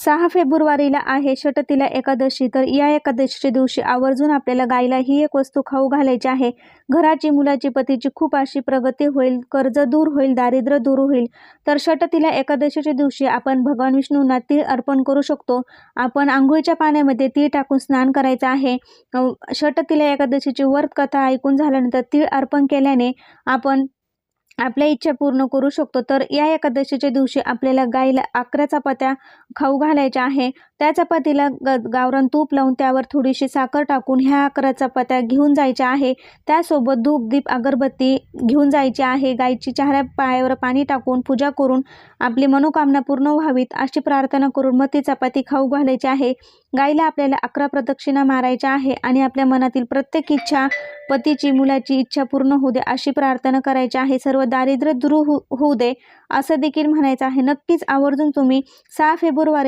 6 फेब्रुवारीला आहे षटतिला एकादशी। तर या एकादशीच्या दिवशी आवर्जून आपल्याला गायीला ही एक वस्तू खाऊ घालायची आहे। घराची, मुलाची, पतीची खूप अशी प्रगती होईल, कर्ज दूर होईल, दारिद्र्य दूर होईल। तर षटतिला एकादशीच्या दिवशी आपण भगवान विष्णूंना तीळ अर्पण करू शकतो। आपण अंघोळीच्या पाण्यामध्ये तीळ टाकून स्नान करायचं आहे। षटतिला एकादशीची व्रत कथा ऐकून झाल्यानंतर तीळ अर्पण केल्याने आपण आपल्या इच्छा पूर्ण करू शकतो। तर या एकादशीच्या दिवशी आपल्याला गाईला 11 चपात्या खाऊ घालायच्या आहे। त्या चपातीला गावरान तूप लावून त्यावर थोडीशी साखर टाकून ह्या 11 चपात्या घेऊन जायच्या आहे। त्यासोबत धूप, दीप, अगरबत्ती घेऊन जायची आहे। गायीची चेहऱ्या पायावर पाणी टाकून पूजा करून आपली मनोकामना पूर्ण व्हावीत अशी प्रार्थना करून मग ती चपाती खाऊ घालायची आहे। गायीला आपल्याला 11 प्रदक्षिणा मारायच्या आहे आणि आपल्या मनातील प्रत्येक इच्छा, पतीची, मुलाची इच्छा पूर्ण होऊ दे अशी प्रार्थना करायची आहे। सर्व दारिद्र्य दूर होऊ दे असं देखील म्हणायचं आहे। नक्कीच आवर्जून तुम्ही 6 फेब्रुवारी